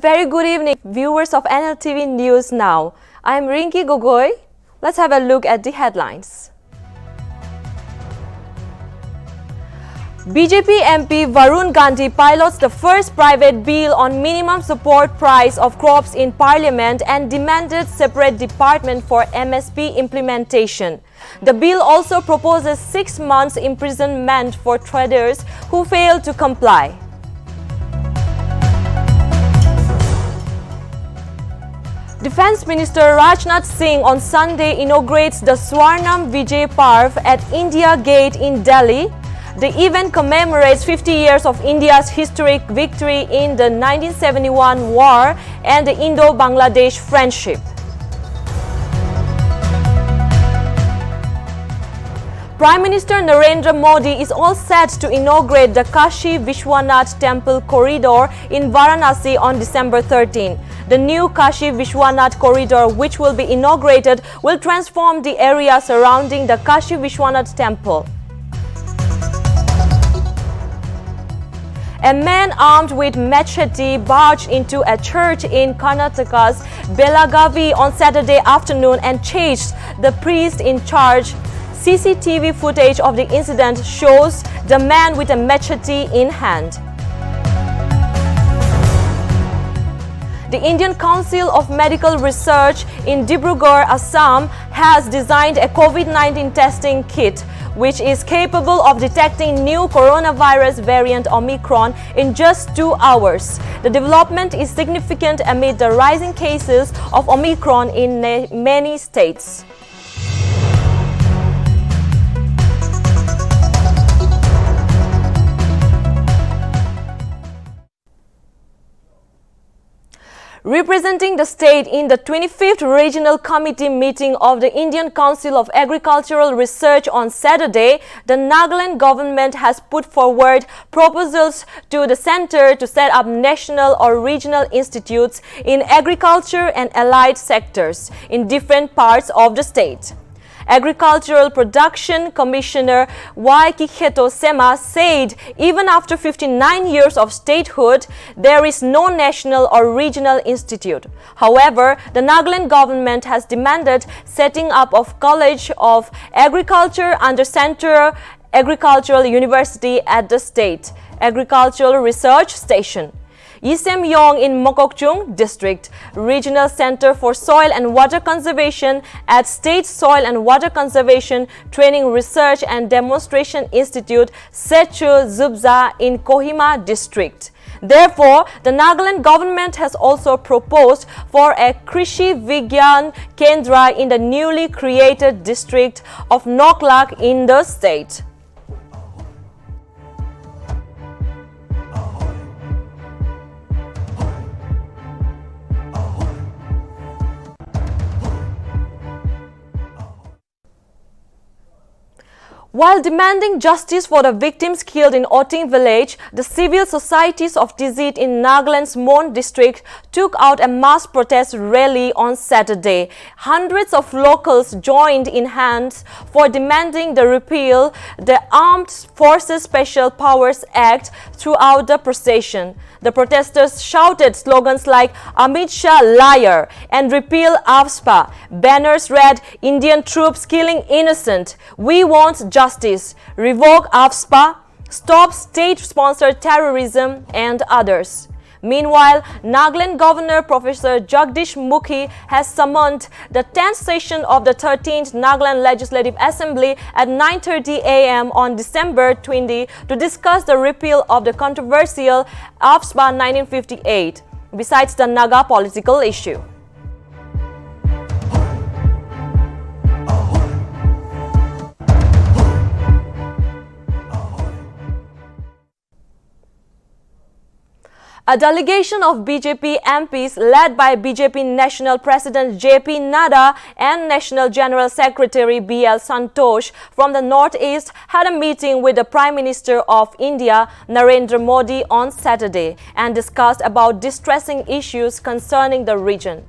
very good evening, viewers of Nltv News Now. I am Rinki Gogoi. Let's have a look at the headlines. BJP MP Varun Gandhi pilots the first private bill on minimum support price of crops in Parliament and demanded separate department for MSP implementation. The bill also proposes 6 months imprisonment for traders who fail to comply. Defence Minister Rajnath Singh on Sunday inaugurates the Swarnam Vijay Parv at India Gate in Delhi. The event commemorates 50 years of India's historic victory in the 1971 war and the Indo-Bangladesh friendship. Prime Minister Narendra Modi is all set to inaugurate the Kashi Vishwanath Temple Corridor in Varanasi on December 13. The new Kashi Vishwanath Corridor, which will be inaugurated, will transform the area surrounding the Kashi Vishwanath Temple. A man armed with machete barged into a church in Karnataka's Belagavi on Saturday afternoon and chased the priest in charge. CCTV footage of the incident shows the man with a machete in hand. The Indian Council of Medical Research in Dibrugarh, Assam has designed a COVID-19 testing kit which is capable of detecting new coronavirus variant Omicron in just 2 hours. The development is significant amid the rising cases of Omicron in many states. Representing the state in the 25th Regional Committee meeting of the Indian Council of Agricultural Research on Saturday, the Nagaland government has put forward proposals to the centre to set up national or regional institutes in agriculture and allied sectors in different parts of the state. Agricultural Production Commissioner Y. Kikheto Sema said even after 59 years of statehood, there is no national or regional institute. However, the Nagaland government has demanded setting up of College of Agriculture under Central Agricultural University at the State Agricultural Research Station. Yisemyong in Mokokchung District, Regional Center for Soil and Water Conservation at State Soil and Water Conservation Training Research and Demonstration Institute, Sechu Zubza in Kohima District. Therefore, the Nagaland government has also proposed for a Krishi Vigyan Kendra in the newly created district of Noklak in the state. While demanding justice for the victims killed in Oting village, the civil societies of Tizit in Nagaland's Mon district took out a mass protest rally on Saturday. Hundreds of locals joined in hands for demanding the repeal the Armed Forces Special Powers Act throughout the procession. The protesters shouted slogans like Amit Shah liar and repeal AFSPA. Banners read Indian troops killing innocent. We want justice. Revoke AFSPA. Stop state-sponsored terrorism and others. Meanwhile, Nagaland Governor Professor Jagdish Mukhi has summoned the 10th session of the 13th Nagaland Legislative Assembly at 9:30 a.m. on December 20 to discuss the repeal of the controversial AFSPA 1958, besides the Naga political issue. A delegation of BJP MPs led by BJP National President JP Nadda and National General Secretary BL Santosh from the Northeast had a meeting with the Prime Minister of India Narendra Modi on Saturday and discussed about distressing issues concerning the region.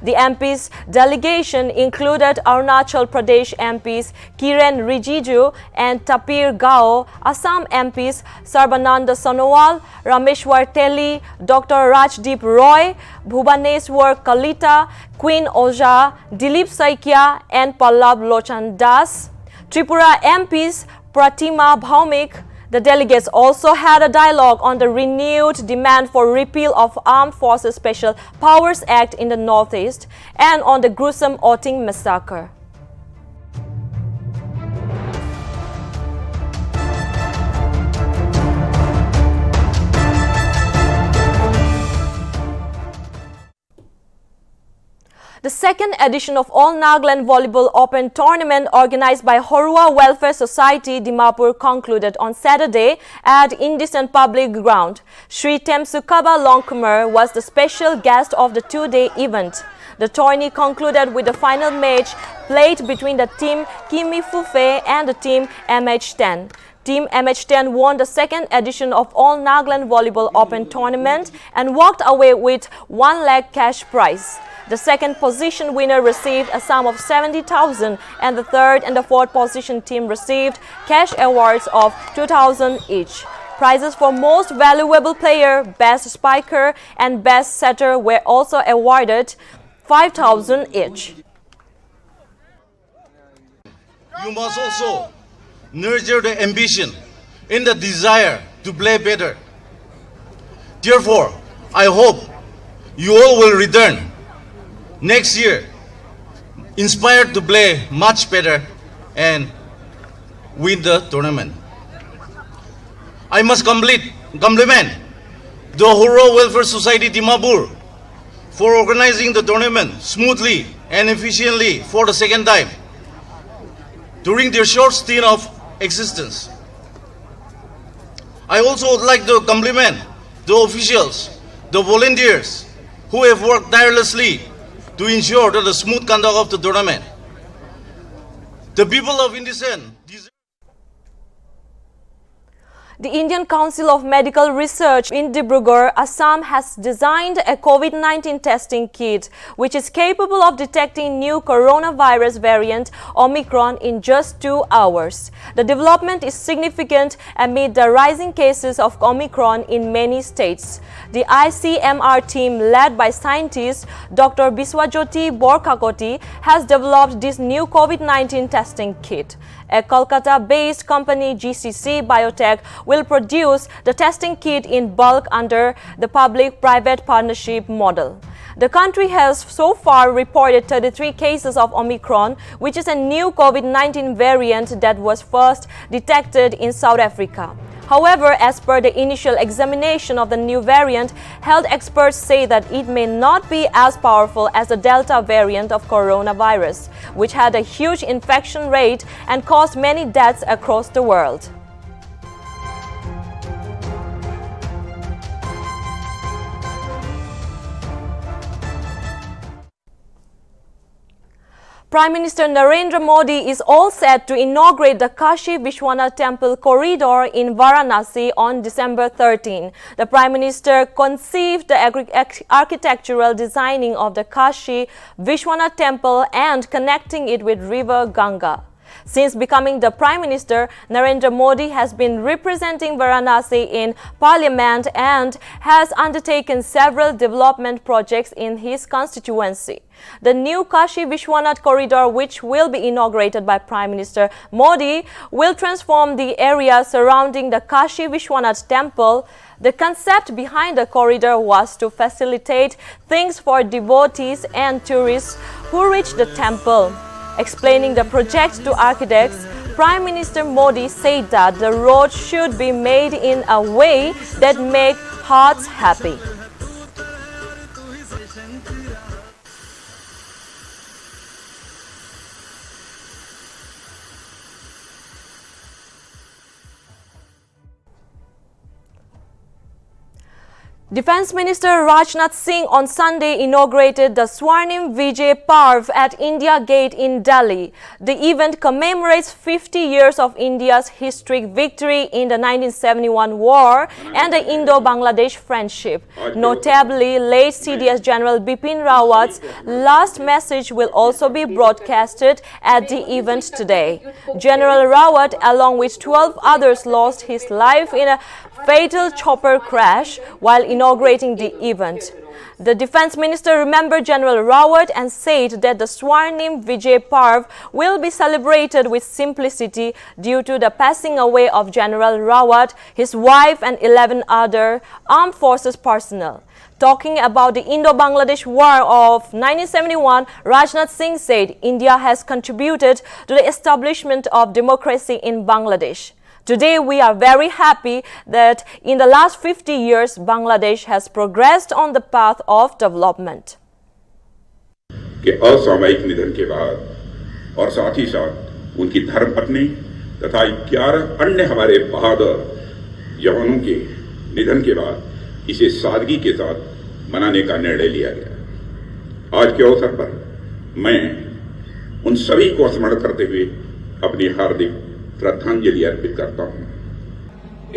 The MPs delegation included Arunachal Pradesh MPs Kiren Rijiju and Tapir Gao, Assam MPs Sarbananda Sonowal, Rameshwar Teli, Dr. Rajdeep Roy, Bhubaneswar Kalita, Queen Oja, Dilip Saikia and Pallab Lochan Das. Tripura MPs Pratima Bhaumik. The delegates also had a dialogue on the renewed demand for repeal of Armed Forces Special Powers Act in the Northeast and on the gruesome Oting massacre. The second edition of All Nagaland Volleyball Open Tournament organized by Horua Welfare Society, Dimapur, concluded on Saturday at Indecent Public Ground. Sri Temsukaba Longkumar was the special guest of the two-day event. The tourney concluded with the final match played between the team Kimi Fufe and the team MH10. Team MH10 won the second edition of All Nagaland Volleyball Open Tournament and walked away with 1 lakh cash prize. The second position winner received a sum of 70,000 and the third and the fourth position team received cash awards of 2,000 each. Prizes for most valuable player, best spiker and best setter were also awarded 5,000 each. You must also nurture the ambition and the desire to play better. Therefore, I hope you all will return next year inspired to play much better and win the tournament. I must compliment the Horua Welfare Society Dimapur for organizing the tournament smoothly and efficiently for the second time during their short stint of existence. I also would like to compliment the officials, the volunteers who have worked tirelessly to ensure that the smooth conduct of the tournament. The people of Indecent deserve. The Indian Council of Medical Research in Dibrugarh, Assam has designed a COVID-19 testing kit which is capable of detecting new coronavirus variant Omicron in just 2 hours. The development is significant amid the rising cases of Omicron in many states. The ICMR team led by scientist Dr. Biswajyoti Borkakoti has developed this new COVID-19 testing kit. A Kolkata-based company, GCC Biotech, will produce the testing kit in bulk under the public-private partnership model. The country has so far reported 33 cases of Omicron, which is a new COVID-19 variant that was first detected in South Africa. However, as per the initial examination of the new variant, health experts say that it may not be as powerful as the Delta variant of coronavirus, which had a huge infection rate and caused many deaths across the world. Prime Minister Narendra Modi is all set to inaugurate the Kashi Vishwanath Temple corridor in Varanasi on December 13. The Prime Minister conceived the architectural designing of the Kashi Vishwanath Temple and connecting it with river Ganga. Since becoming the Prime Minister, Narendra Modi has been representing Varanasi in Parliament and has undertaken several development projects in his constituency. The new Kashi Vishwanath corridor, which will be inaugurated by Prime Minister Modi, will transform the area surrounding the Kashi Vishwanath temple. The concept behind the corridor was to facilitate things for devotees and tourists who reach the temple. Explaining the project to architects, Prime Minister Modi said that the road should be made in a way that makes hearts happy. Defence Minister Rajnath Singh on Sunday inaugurated the Swarnim Vijay Parv at India Gate in Delhi. The event commemorates 50 years of India's historic victory in the 1971 war and the Indo-Bangladesh friendship. Notably, late CDS General Bipin Rawat's last message will also be broadcasted at the event today. General Rawat, along with 12 others, lost his life in a fatal chopper crash while inaugurating the event. The Defence Minister remembered General Rawat and said that the Swarnim Vijay Parv will be celebrated with simplicity due to the passing away of General Rawat, his wife and 11 other armed forces personnel. Talking about the Indo-Bangladesh War of 1971, Rajnath Singh said India has contributed to the establishment of democracy in Bangladesh. Today, we are very happy that in the last 50 years, Bangladesh has progressed on the path of development. कि असामयिक निधन के बाद और साथ ही साथ उनकी धर्मपत्नी तथा 11 अन्य हमारे बहादुर जवानों के निधन के बाद इसे सादगी के साथ मनाने का निर्णय लिया गया। आज के अवसर पर मैं उन सभी को स्मरण करते हुए अपनी हार्दिक श्रद्धांजलि अर्पित करता हूं।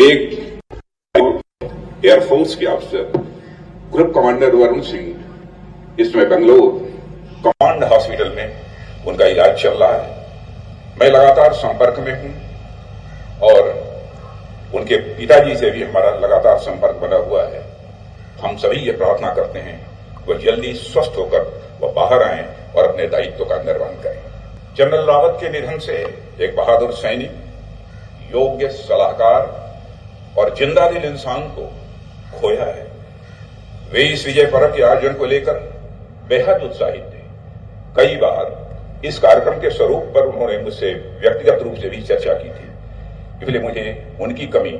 एक एयरफोर्स के अफसर ग्रुप कमांडर वरुण सिंह इस समय बेंगलोर कमांड हॉस्पिटल में उनका इलाज चल रहा है। मैं लगातार संपर्क में हूं और उनके पिताजी से भी हमारा लगातार संपर्क बना हुआ है। हम सभी ये प्रार्थना करते हैं वह जल्दी स्वस्थ होकर वह बाहर आए और अपने दायित्व का निर्वहन करें। जनरल रावत के निधन से एक बहादुर सैनिक, योग्य सलाहकार और जिंदा दिल इंसान को खोया है। वे इस विजय पर्व के आयोजन को लेकर बेहद उत्साहित थे। कई बार इस कार्यक्रम के स्वरूप पर उन्होंने मुझसे व्यक्तिगत रूप से भी चर्चा की थी, इसलिए मुझे उनकी कमी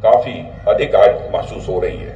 काफी अधिक आज महसूस हो रही है।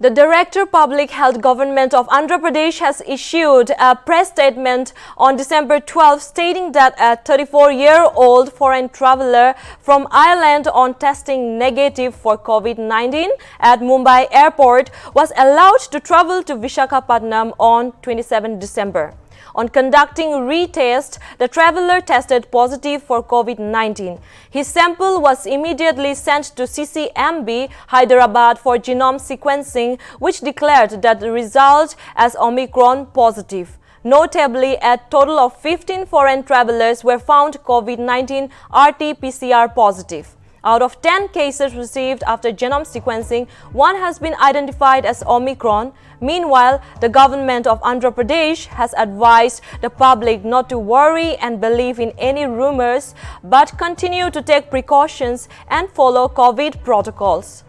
The Director Public Health Government of Andhra Pradesh has issued a press statement on December 12 stating that a 34-year-old foreign traveler from Ireland on testing negative for COVID-19 at Mumbai airport was allowed to travel to Visakhapatnam on 27 December. On conducting retest, the traveler tested positive for COVID-19. His sample was immediately sent to CCMB, Hyderabad for genome sequencing, which declared that the result as Omicron positive. Notably, a total of 15 foreign travelers were found COVID-19 RT-PCR positive. Out of 10 cases received after genome sequencing, one has been identified as Omicron. Meanwhile, the government of Andhra Pradesh has advised the public not to worry and believe in any rumors, but continue to take precautions and follow COVID protocols.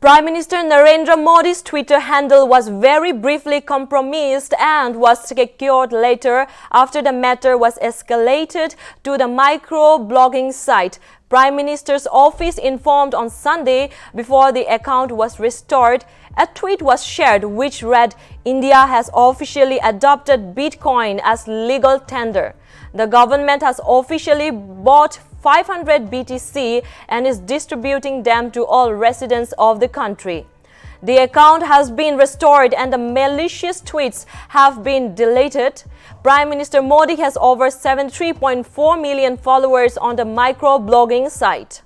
Prime Minister Narendra Modi's Twitter handle was very briefly compromised and was secured later after the matter was escalated to the micro-blogging site. Prime Minister's office informed on Sunday before the account was restored. A tweet was shared which read, "India has officially adopted Bitcoin as legal tender. The government has officially bought 500 BTC and is distributing them to all residents of the country." The account has been restored and the malicious tweets have been deleted. Prime Minister Modi has over 73.4 million followers on the micro-blogging site.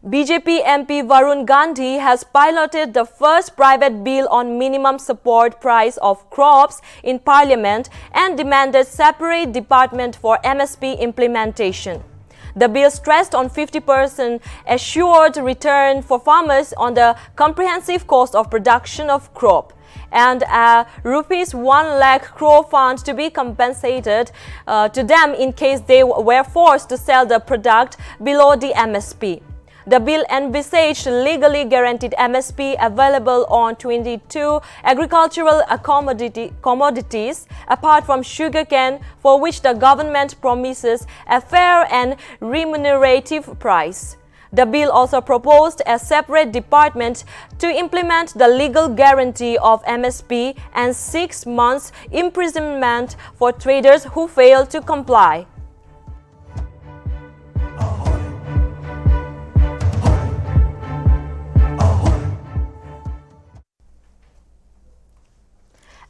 BJP MP Varun Gandhi has piloted the first private bill on minimum support price of crops in Parliament and demanded separate department for MSP implementation. The bill stressed on 50% assured return for farmers on the comprehensive cost of production of crop, and a rupees 1 lakh crore fund to be compensated to them in case they were forced to sell the product below the MSP. The bill envisaged legally guaranteed MSP available on 22 agricultural commodities apart from sugarcane, for which the government promises a fair and remunerative price. The bill also proposed a separate department to implement the legal guarantee of MSP and 6 months imprisonment for traders who fail to comply.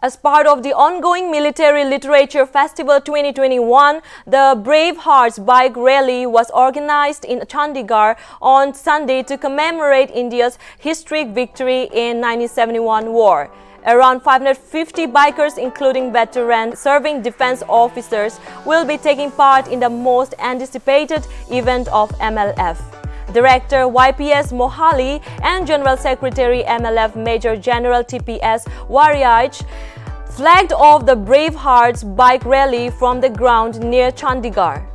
As part of the ongoing Military Literature Festival 2021, the Brave Hearts Bike Rally was organized in Chandigarh on Sunday to commemorate India's historic victory in 1971 war. Around 550 bikers, including veteran serving defense officers, will be taking part in the most anticipated event of MLF. Director YPS Mohali and General Secretary MLF Major General TPS Wariaj flagged off the Brave Hearts bike rally from the ground near Chandigarh.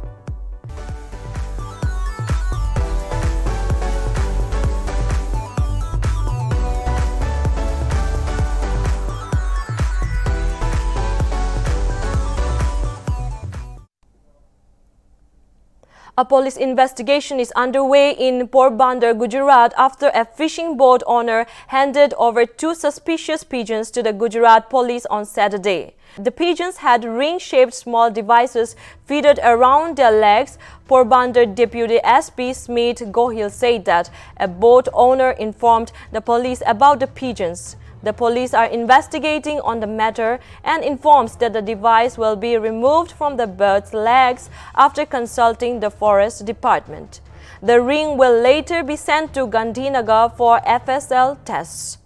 A police investigation is underway in Porbandar, Gujarat after a fishing boat owner handed over 2 suspicious pigeons to the Gujarat police on Saturday. The pigeons had ring-shaped small devices fitted around their legs. Porbandar Deputy SP Smith Gohil said that a boat owner informed the police about the pigeons. The police are investigating on the matter and informs that the device will be removed from the bird's legs after consulting the forest department. The ring will later be sent to Gandhinagar for FSL tests.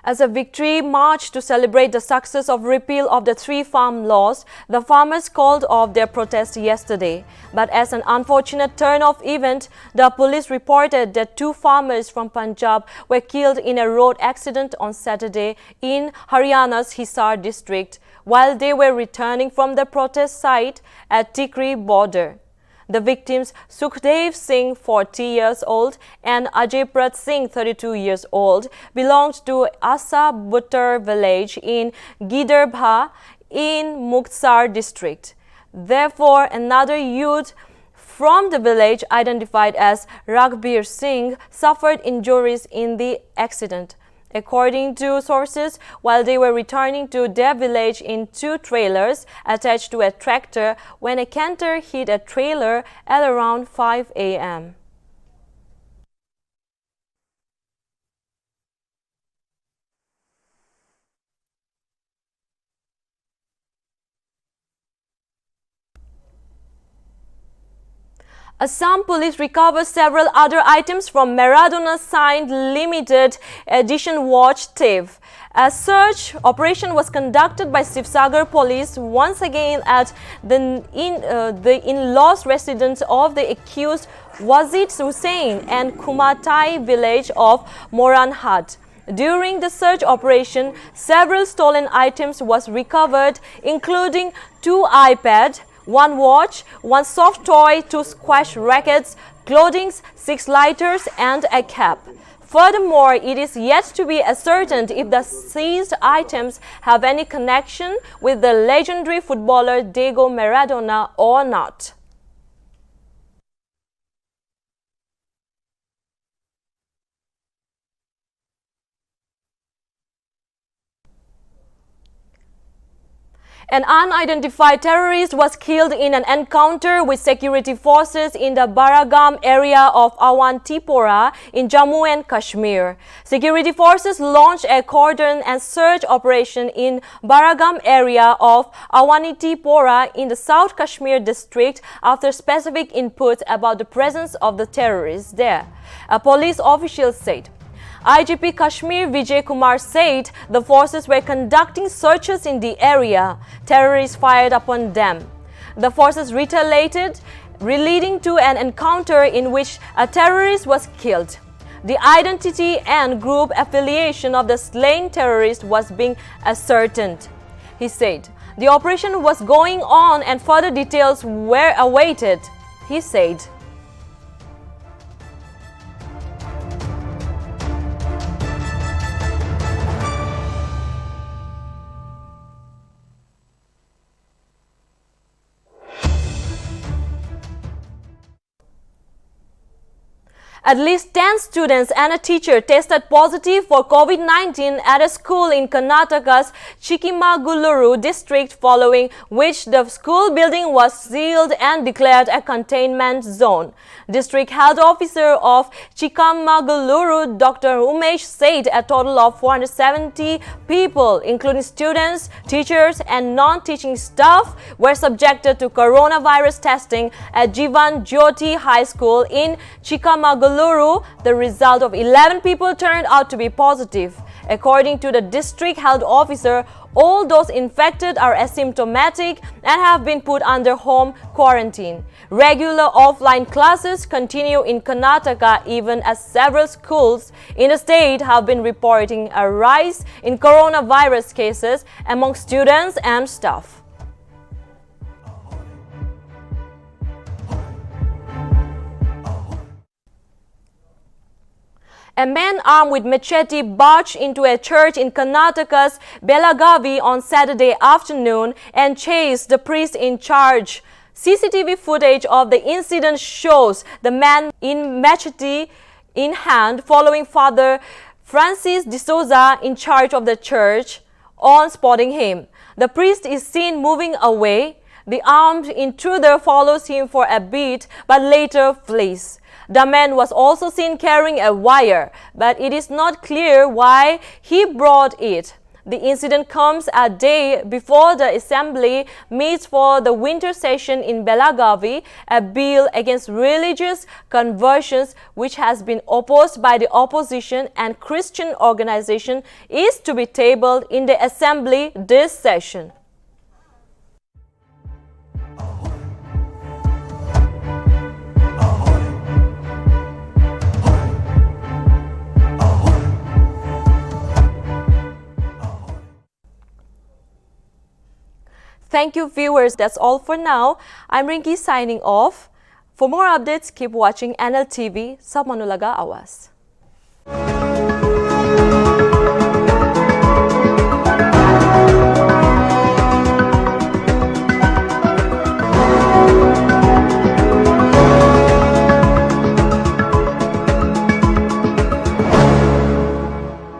As a victory march to celebrate the success of repeal of the 3 farm laws, the farmers called off their protest yesterday. But as an unfortunate turn-off event, the police reported that 2 farmers from Punjab were killed in a road accident on Saturday in Haryana's Hisar district while they were returning from the protest site at Tikri border. The victims, Sukhdev Singh, 40 years old, and Ajayprat Singh, 32 years old, belonged to Asa Buttar village in Gidarbha in Muktsar district. Therefore, another youth from the village, identified as Raghbir Singh, suffered injuries in the accident. According to sources, while they were returning to their village in 2 trailers attached to a tractor when a canter hit a trailer at around 5 a.m. Assam police recovered several other items from Maradona signed limited edition watch thief. A search operation was conducted by Sivsagar police once again at the in-laws residence of the accused Wazid Hussain and Kumatai village of Moranhat. During the search operation, several stolen items was recovered, including 2 iPads, 1 watch, 1 soft toy, 2 squash rackets, clothing, 6 lighters, and a cap. Furthermore, it is yet to be ascertained if the seized items have any connection with the legendary footballer Diego Maradona or not. An unidentified terrorist was killed in an encounter with security forces in the Baragam area of Awantipora in Jammu and Kashmir. Security forces launched a cordon and search operation in Baragam area of Awantipora in the South Kashmir district after specific inputs about the presence of the terrorists there, a police official said. IGP Kashmir Vijay Kumar said the forces were conducting searches in the area. Terrorists fired upon them. The forces retaliated, leading to an encounter in which a terrorist was killed. The identity and group affiliation of the slain terrorist was being ascertained. He said the operation was going on and further details were awaited. He said, at least 10 students and a teacher tested positive for COVID-19 at a school in Karnataka's Chikmagaluru district, following which the school building was sealed and declared a containment zone. District Health Officer of Chikmagaluru, Dr. Umesh, said a total of 470 people, including students, teachers and non-teaching staff, were subjected to coronavirus testing at Jivan Jyoti High School in Chikmagaluru. The result of 11 people turned out to be positive. According to the district health officer, all those infected are asymptomatic and have been put under home quarantine. Regular offline classes continue in Karnataka even as several schools in the state have been reporting a rise in coronavirus cases among students and staff. A man armed with machete barged into a church in Karnataka's Belagavi on Saturday afternoon and chased the priest in charge. CCTV footage of the incident shows the man in machete in hand following Father Francis D'Souza in charge of the church. On spotting him, the priest is seen moving away. The armed intruder follows him for a bit but later flees. The man was also seen carrying a wire, but it is not clear why he brought it. The incident comes a day before the assembly meets for the winter session in Belagavi. A bill against religious conversions, which has been opposed by the opposition and Christian organization, is to be tabled in the assembly this session. Thank you, viewers. That's all for now. I'm Rinki signing off. For more updates, keep watching Nltv. Sab Manulaga Awas.